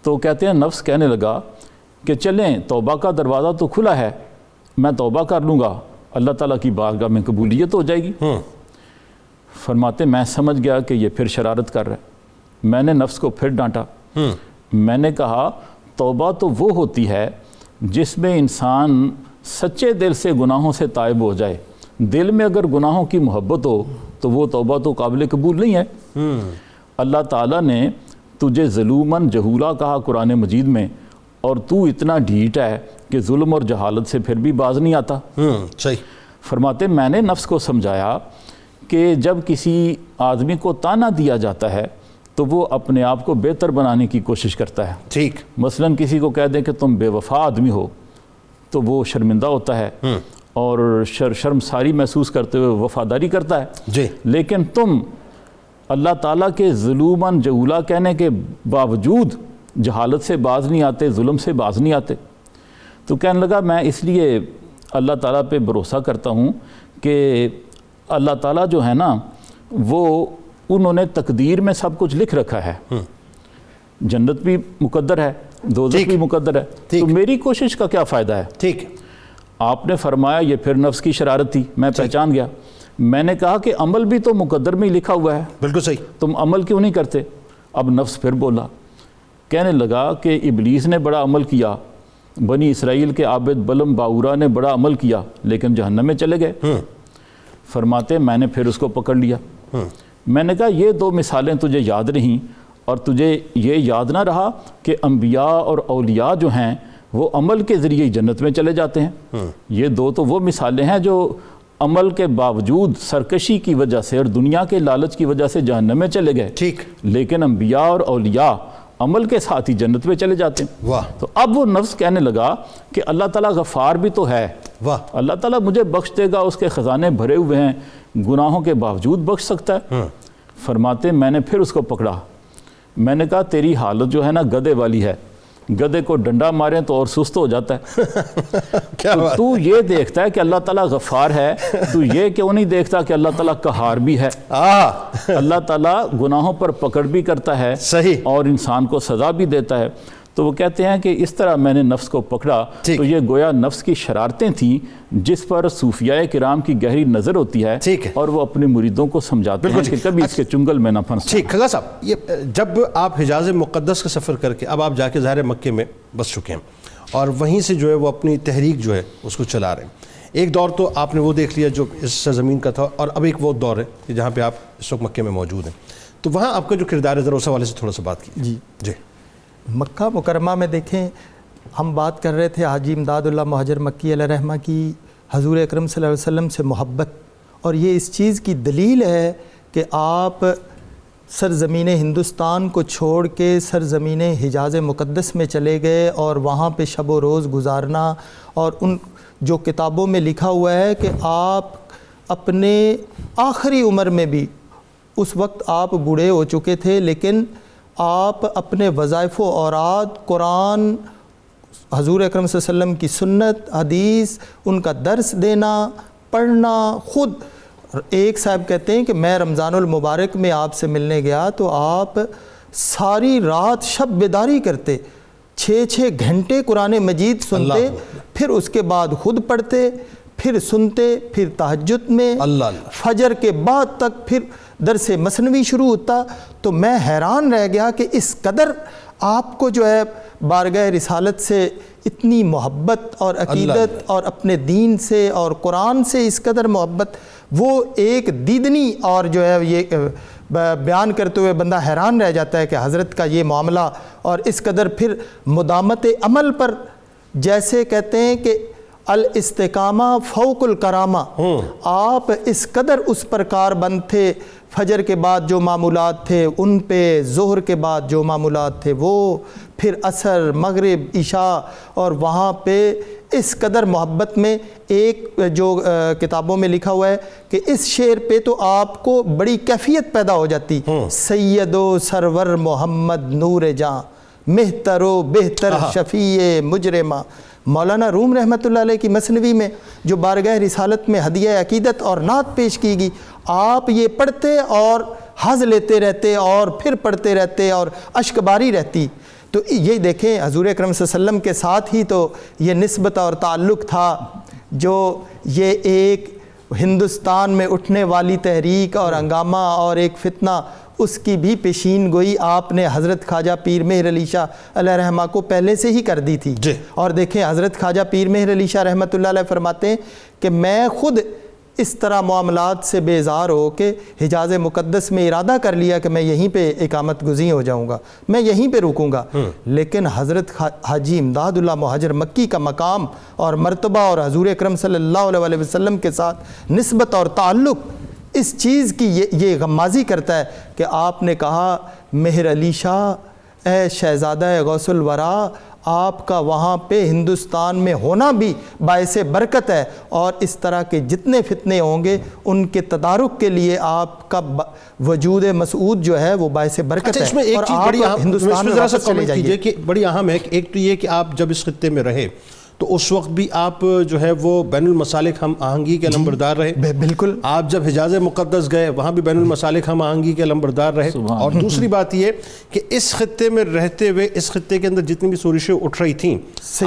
تو کہتے ہیں نفس کہنے لگا کہ چلیں توبہ کا دروازہ تو کھلا ہے، میں توبہ کر لوں گا، اللہ تعالیٰ کی بارگاہ میں قبولیت ہو جائے گی۔ فرماتے میں سمجھ گیا کہ یہ پھر شرارت کر رہا ہے، میں نے نفس کو پھر ڈانٹا، میں نے کہا توبہ تو وہ ہوتی ہے جس میں انسان سچے دل سے گناہوں سے تائب ہو جائے، دل میں اگر گناہوں کی محبت ہو تو وہ توبہ تو قابل قبول نہیں ہے۔ اللہ تعالیٰ نے تجھے ظلوماً جہولا کہا قرآن مجید میں، اور تو اتنا ڈھیٹ ہے کہ ظلم اور جہالت سے پھر بھی باز نہیں آتا۔ صحیح۔ فرماتے میں نے نفس کو سمجھایا کہ جب کسی آدمی کو تانا دیا جاتا ہے تو وہ اپنے آپ کو بہتر بنانے کی کوشش کرتا ہے۔ ٹھیک۔ مثلاً کسی کو کہہ دیں کہ تم بے وفا آدمی ہو تو وہ شرمندہ ہوتا ہے اور شرمساری محسوس کرتے ہوئے وفاداری کرتا ہے۔ جی۔ لیکن تم اللہ تعالیٰ کے ظلوماً جہولا کہنے کے باوجود جہالت سے باز نہیں آتے، ظلم سے باز نہیں آتے۔ تو کہنے لگا میں اس لیے اللہ تعالیٰ پہ بھروسہ کرتا ہوں کہ اللہ تعالیٰ جو ہے نا وہ انہوں نے تقدیر میں سب کچھ لکھ رکھا ہے، جنت بھی مقدر ہے، دوزخ بھی مقدر ہے، تو میری کوشش کا کیا فائدہ ہے؟ ٹھیک۔ آپ نے فرمایا یہ پھر نفس کی شرارت تھی، میں پہچان گیا۔ میں نے کہا کہ عمل بھی تو مقدر میں ہی لکھا ہوا ہے، بالکل صحیح، تم عمل کیوں نہیں کرتے؟ اب نفس پھر بولا، کہنے لگا کہ ابلیس نے بڑا عمل کیا، بنی اسرائیل کے عابد بلم باورا نے بڑا عمل کیا لیکن جہنم میں چلے گئے۔ فرماتے میں نے پھر اس کو پکڑ لیا، میں نے کہا یہ دو مثالیں تجھے یاد نہیں اور تجھے یہ یاد نہ رہا کہ انبیاء اور اولیاء جو ہیں وہ عمل کے ذریعے جنت میں چلے جاتے ہیں۔ یہ دو تو وہ مثالیں ہیں جو عمل کے باوجود سرکشی کی وجہ سے اور دنیا کے لالچ کی وجہ سے جہنم میں چلے گئے، ٹھیک، لیکن انبیاء اور اولیاء عمل کے ساتھ ہی جنت میں چلے جاتے ہیں۔ واہ۔ تو اب وہ نفس کہنے لگا کہ اللہ تعالیٰ غفار بھی تو ہے، واہ، اللہ تعالیٰ مجھے بخش دے گا، اس کے خزانے بھرے ہوئے ہیں، گناہوں کے باوجود بخش سکتا ہے۔ فرماتے میں نے پھر اس کو پکڑا، میں نے کہا تیری حالت جو ہے نا گدھے والی ہے، گدھے کو ڈنڈا ماریں تو اور سست ہو جاتا ہے۔ تو یہ دیکھتا ہے کہ اللہ تعالیٰ غفار ہے، تو یہ کیوں نہیں دیکھتا کہ اللہ تعالیٰ قہار بھی ہے؟ اللہ تعالیٰ گناہوں پر پکڑ بھی کرتا ہے صحیح، اور انسان کو سزا بھی دیتا ہے۔ تو وہ کہتے ہیں کہ اس طرح میں نے نفس کو پکڑا، تو یہ گویا نفس کی شرارتیں تھیں جس پر صوفیاء کرام کی گہری نظر ہوتی ہے، اور وہ اپنے مریدوں کو سمجھاتے ہیں کہ کبھی اس کے چنگل میں نہ پھنسنا۔ ٹھیک، کھگا صاحب، یہ جب آپ حجاز مقدس کا سفر کر کے اب آپ جا کے ظاہر مکے میں بس چکے ہیں اور وہیں سے جو ہے وہ اپنی تحریک جو ہے اس کو چلا رہے ہیں، ایک دور تو آپ نے وہ دیکھ لیا جو اس سرزمین کا تھا، اور اب ایک وہ دور ہے کہ جہاں پہ آپ اس وقت مکے میں موجود ہیں، تو وہاں آپ کا جو کردار ہے ذرا اس حوالے سے تھوڑا سا بات کی۔ جی مکہ مکرمہ میں دیکھیں، ہم بات کر رہے تھے حاجی امداد اللہ مہاجر مکی علیہ رحمہ کی حضور اکرم صلی اللہ علیہ وسلم سے محبت، اور یہ اس چیز کی دلیل ہے کہ آپ سرزمین ہندوستان کو چھوڑ کے سرزمین حجاز مقدس میں چلے گئے اور وہاں پہ شب و روز گزارنا، اور ان جو کتابوں میں لکھا ہوا ہے کہ آپ اپنے آخری عمر میں بھی، اس وقت آپ بوڑھے ہو چکے تھے، لیکن آپ اپنے وظائف و اوراد، قرآن، حضور اکرم صلی اللہ علیہ وسلم کی سنت، حدیث، ان کا درس دینا، پڑھنا، خود ایک صاحب کہتے ہیں کہ میں رمضان المبارک میں آپ سے ملنے گیا تو آپ ساری رات شب بیداری کرتے، 6 گھنٹے قرآن مجید سنتے، پھر اس کے بعد خود پڑھتے، پھر سنتے، پھر تہجد میں، فجر کے بعد تک پھر درس مثنوی شروع ہوتا۔ تو میں حیران رہ گیا کہ اس قدر آپ کو جو ہے بارگاہ رسالت سے اتنی محبت اور عقیدت، اور اپنے دین سے اور قرآن سے اس قدر محبت، وہ ایک دیدنی، اور جو ہے یہ بیان کرتے ہوئے بندہ حیران رہ جاتا ہے کہ حضرت کا یہ معاملہ، اور اس قدر پھر مدامت عمل پر، جیسے کہتے ہیں کہ الاستقامہ فوق الکرامہ، آپ اس قدر اس پر کاربند تھے، فجر کے بعد جو معمولات تھے ان پہ، ظہر کے بعد جو معمولات تھے وہ، پھر عصر، مغرب، عشاء، اور وہاں پہ اس قدر محبت میں، ایک جو کتابوں میں لکھا ہوا ہے کہ اس شعر پہ تو آپ کو بڑی کیفیت پیدا ہو جاتی، سید و سرور محمد نور جاں، مہتر و بہتر شفیع مجرمہ۔ مولانا روم رحمۃ اللہ علیہ کی مثنوی میں جو بارگاہ رسالت میں ہدیہ عقیدت اور نعت پیش کی گئی، آپ یہ پڑھتے اور حظ لیتے رہتے اور پھر پڑھتے رہتے اور اشک باری رہتی۔ تو یہ دیکھیں حضور اکرم صلی اللہ علیہ وسلم کے ساتھ ہی تو یہ نسبت اور تعلق تھا، جو یہ ایک ہندوستان میں اٹھنے والی تحریک اور ہنگامہ اور ایک فتنہ، اس کی بھی پیشین گوئی آپ نے حضرت خواجہ پیر مہر علی شاہ علیہ رحمہ کو پہلے سے ہی کر دی تھی۔ اور دیکھیں حضرت خواجہ پیر مہر علی شاہ رحمۃ اللہ علیہ فرماتے ہیں کہ میں خود اس طرح معاملات سے بیزار ہو کے حجاز مقدس میں ارادہ کر لیا کہ میں یہیں پہ اقامت گزین ہو جاؤں گا، میں یہیں پہ رکوں گا، لیکن حضرت حاجی امداد اللہ مہاجر مکی کا مقام اور مرتبہ اور حضور اکرم صلی اللہ علیہ وسلم کے ساتھ نسبت اور تعلق اس چیز کی یہ غمازی کرتا ہے کہ آپ نے کہا مہر علی شاہ اے شہزادہ غوث الورا، آپ کا وہاں پہ ہندوستان میں ہونا بھی باعث برکت ہے، اور اس طرح کے جتنے فتنے ہوں گے ان کے تدارک کے لیے آپ کا وجود مسعود جو ہے وہ باعث برکت ہے۔ اس میں ایک چیز بڑی ہندوستان میں واپس چلے جائیے کہ بڑی اہم ہے، ایک تو یہ کہ آپ جب اس خطے میں رہے تو اس وقت بھی آپ جو ہے وہ بین المسالک ہم آہنگی کے علمبردار رہے، بالکل۔ آپ جب حجاز مقدس گئے وہاں بھی بین المسالک ہم آہنگی کے علمبردار رہے، اور دوسری بات یہ کہ اس خطے میں رہتے ہوئے اس خطے کے اندر جتنی بھی سورشیں اٹھ رہی تھیں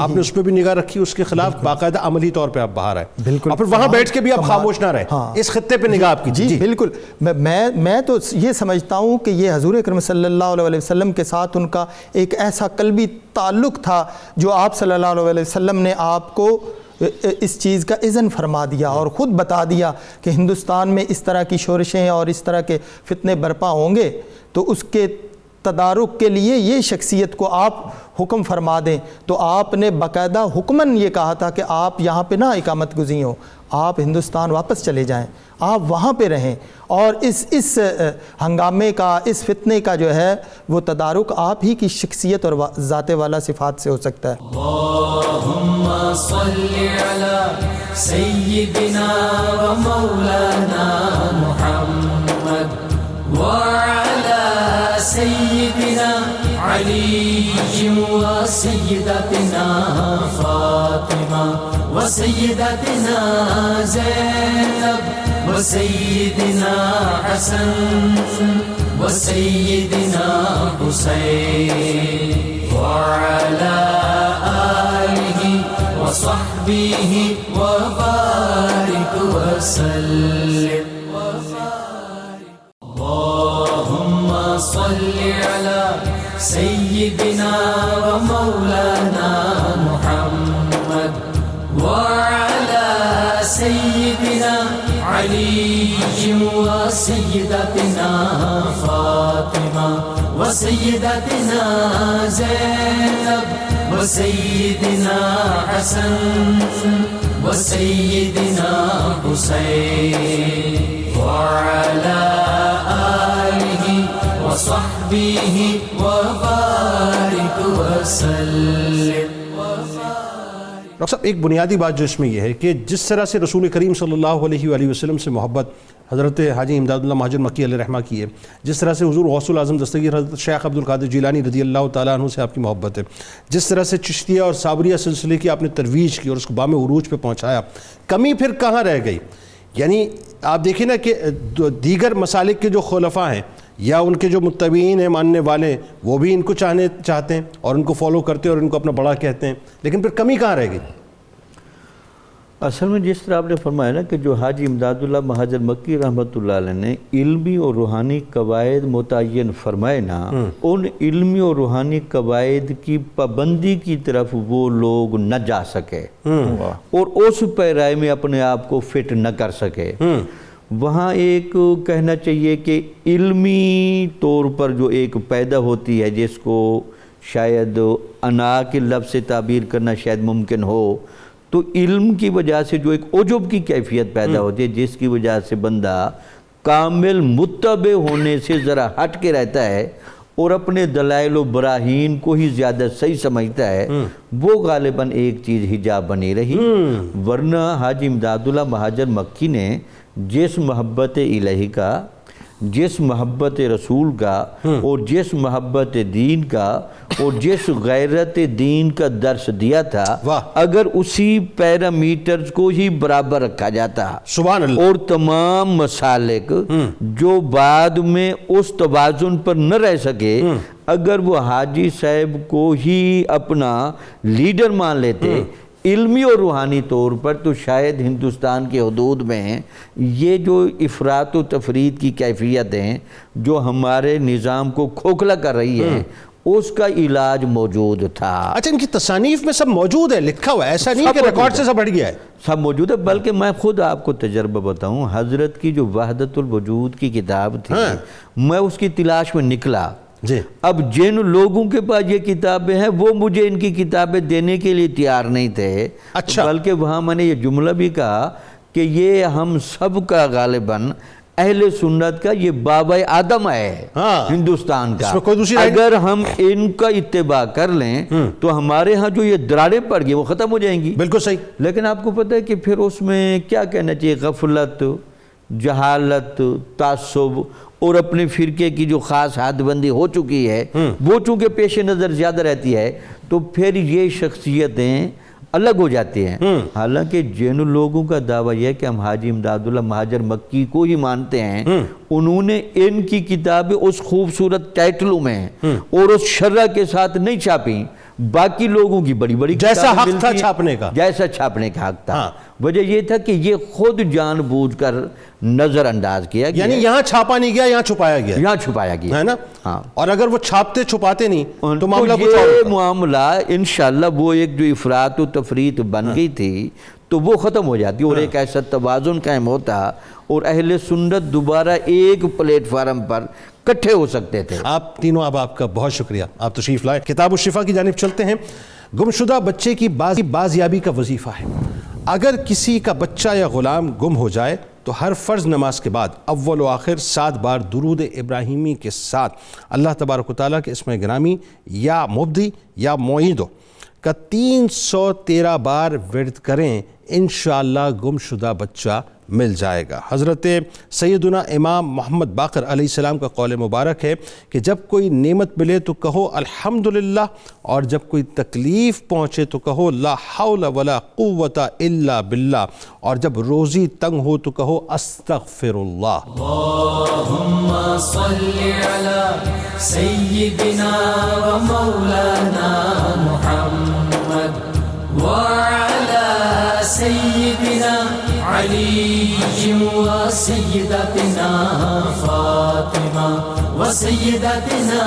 آپ نے اس پہ بھی نگاہ رکھی، اس کے خلاف باقاعدہ عملی طور پہ آپ باہر آئے، بالکل، اور پھر وہاں بیٹھ کے بھی آپ خاموش نہ رہے، اس خطے پہ نگاہ آپ کی۔ جی بالکل، میں تو یہ سمجھتا ہوں کہ یہ حضور اکرم صلی اللہ علیہ وسلم کے ساتھ ان کا ایک ایسا قلبی تعلق تھا جو آپ صلی اللہ علیہ وسلم نے آپ کو اس چیز کا اذن فرما دیا اور خود بتا دیا کہ ہندوستان میں اس طرح کی شورشیں اور اس طرح کے فتنے برپا ہوں گے، تو اس کے تدارک کے لیے یہ شخصیت کو آپ حکم فرما دیں۔ تو آپ نے باقاعدہ حکماً یہ کہا تھا کہ آپ یہاں پہ نہ اقامت گزین ہو، آپ ہندوستان واپس چلے جائیں، آپ وہاں پہ رہیں، اور اس ہنگامے کا، اس فتنے کا جو ہے وہ تدارک آپ ہی کی شخصیت اور ذات والا صفات سے ہو سکتا ہے۔ اللہم صلی علی سیدنا و مولانا محمد وعلی سيدنا علي وسيدتنا فاطمة وسيدتنا زينب وسيدنا حسن وسيدنا حسين وعلى آله وصحبه وبارك وسلم. اللهم صل على سيدنا ومولانا محمد وعلى سيدنا علي وسيدتنا فاطمة وسيدتنا زينب وسيدنا حسن وسيدنا حسين وعلى آله وصحبه وبارك وسلم. ڈاکٹر صاحب ایک بنیادی بات جو اس میں یہ ہے کہ جس طرح سے رسول کریم صلی اللہ علیہ وآلہ وسلم سے محبت حضرت حاجی امداد اللہ مہاجر مکی علیہ رحمہ کی ہے، جس طرح سے حضور غوث العظم دستگیر حضرت شیخ عبد القادر جیلانی رضی اللہ تعالیٰ عنہ سے آپ کی محبت ہے، جس طرح سے چشتیہ اور صابریہ سلسلے کی آپ نے ترویج کی اور اس کو بام عروج پہ پہنچایا، کمی پھر کہاں رہ گئی؟ یعنی آپ دیکھیں نا کہ دیگر مسالک کے جو خلفاء ہیں یا ان کے جو متبعین ہیں، ماننے والے ہیں، وہ بھی ان کو چاہتے ہیں اور ان کو فالو کرتے ہیں اور ان کو اپنا بڑا کہتے ہیں، لیکن پھر کمی کہاں رہ گئی؟ اصل میں جس طرح آپ نے فرمایا نا کہ جو حاجی امداد اللہ مہاجر مکی رحمۃ اللہ علیہ نے علمی اور روحانی قواعد متعین فرمائے نا، ان علمی اور روحانی قواعد کی پابندی کی طرف وہ لوگ نہ جا سکے اور اس پیرائے میں اپنے آپ کو فٹ نہ کر سکے. وہاں ایک کہنا چاہیے کہ علمی طور پر جو ایک پیدا ہوتی ہے، جس کو شاید انا کے لفظ سے تعبیر کرنا شاید ممکن ہو، تو علم کی وجہ سے جو ایک عجب کی کیفیت پیدا ہوتی ہے، جس کی وجہ سے بندہ کامل متبع ہونے سے ذرا ہٹ کے رہتا ہے اور اپنے دلائل و براہین کو ہی زیادہ صحیح سمجھتا ہے، وہ غالباً ایک چیز حجاب بنی رہی. ورنہ حاجی امداد اللہ مہاجر مکی نے جس محبت الہی کا، جس محبت رسول کا اور جس محبت دین کا اور جس غیرت دین کا درس دیا تھا، اگر اسی پیرامیٹرز کو ہی برابر رکھا جاتا سبحان اللہ، اور تمام مسالک جو بعد میں اس توازن پر نہ رہ سکے، اگر وہ حاجی صاحب کو ہی اپنا لیڈر مان لیتے علمی اور روحانی طور پر، تو شاید ہندوستان کے حدود میں یہ جو افراط و تفرید کی کیفیتیں جو ہمارے نظام کو کھوکھلا کر رہی ہے، اس کا علاج موجود تھا. اچھا، ان کی تصانیف میں سب موجود ہے، لکھا ہوا ہے، ایسا نہیں کہ ریکارڈ سے سب ہٹ گیا ہے، سب موجود ہے. بلکہ میں خود آپ کو تجربہ بتاؤں، حضرت کی جو وحدت الوجود کی کتاب تھی، میں اس کی تلاش میں نکلا. اب جن لوگوں کے پاس یہ کتابیں ہیں وہ مجھے ان کی کتابیں دینے کے لیے تیار نہیں تھے. بلکہ وہاں میں نے یہ جملہ بھی کہا کہ یہ ہم سب کا غالباً اہل سنت کا یہ بابا آدم ہے ہندوستان کا. اگر ہم ان کا اتباع کر لیں تو ہمارے ہاں جو یہ دراڑیں پڑ گئی وہ ختم ہو جائیں گی. بالکل صحیح. لیکن آپ کو پتہ ہے کہ پھر اس میں کیا کہنا چاہیے، غفلت، جہالت، تعصب اور اپنے فرقے کی جو خاص حد بندی ہو چکی ہے، وہ چونکہ پیش نظر زیادہ رہتی ہے، تو پھر یہ شخصیتیں الگ ہو جاتی ہیں. حالانکہ جن لوگوں کا دعویٰ یہ ہے کہ ہم حاجی امداد اللہ مہاجر مکی کو ہی مانتے ہیں، انہوں نے ان کی کتابیں اس خوبصورت ٹائٹلوں میں اور اس شرح کے ساتھ نہیں چھاپیں. باقی لوگوں کی بڑی بڑی جیسا حق تھا چھاپنے کا، جیسا چھاپنے کا حق تھا. وجہ یہ تھا کہ یہ خود جان بوجھ کر نظر انداز کیا گیا، یعنی یہاں چھاپا نہیں گیا، یہاں چھپایا گیا، یہاں چھپایا گیا ہے نا. اور اگر وہ چھاپتے چھپاتے نہیں تو معاملہ کچھ اور ہوتا. معاملہ انشاءاللہ وہ ایک جو افراط و تفریط بن گئی تھی تو وہ ختم ہو جاتی اور ایک ایسا توازن قائم ہوتا اور اہل سنت دوبارہ ایک پلیٹ فارم پر کٹھے ہو سکتے تھے. آپ تینوں آپ کا بہت شکریہ، آپ تشریف لائے. کتاب الشفا کی جانب چلتے ہیں. گمشدہ بچے کی بازیابی کا وظیفہ ہے. اگر کسی کا بچہ یا غلام گم ہو جائے تو ہر فرض نماز کے بعد اول و آخر 7 بار درود ابراہیمی کے ساتھ اللہ تبارک و تعالیٰ کے اسم گرامی یا مبدی یا معیدو کا 313 بار ورد کریں، انشاءاللہ گم شدہ بچہ مل جائے گا۔ حضرت سیدنا امام محمد باقر علیہ السلام کا قول مبارک ہے کہ جب کوئی نعمت ملے تو کہو الحمدللہ، اور جب کوئی تکلیف پہنچے تو کہو لا حول ولا قوت الا باللہ، اور جب روزی تنگ ہو تو کہو استغفر اللہ۔ اللہم صلی علی سیدنا و مولانا محمد وعلی سیدنا علی و سیدتنا فاطمہ و سیدتنا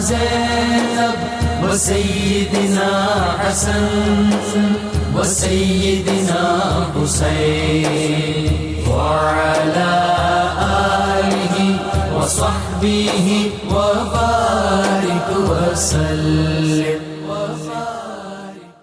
زینب و سیدنا حسن و سیدنا حسین وعلی آلہ و صحبہ و بارک وسلم۔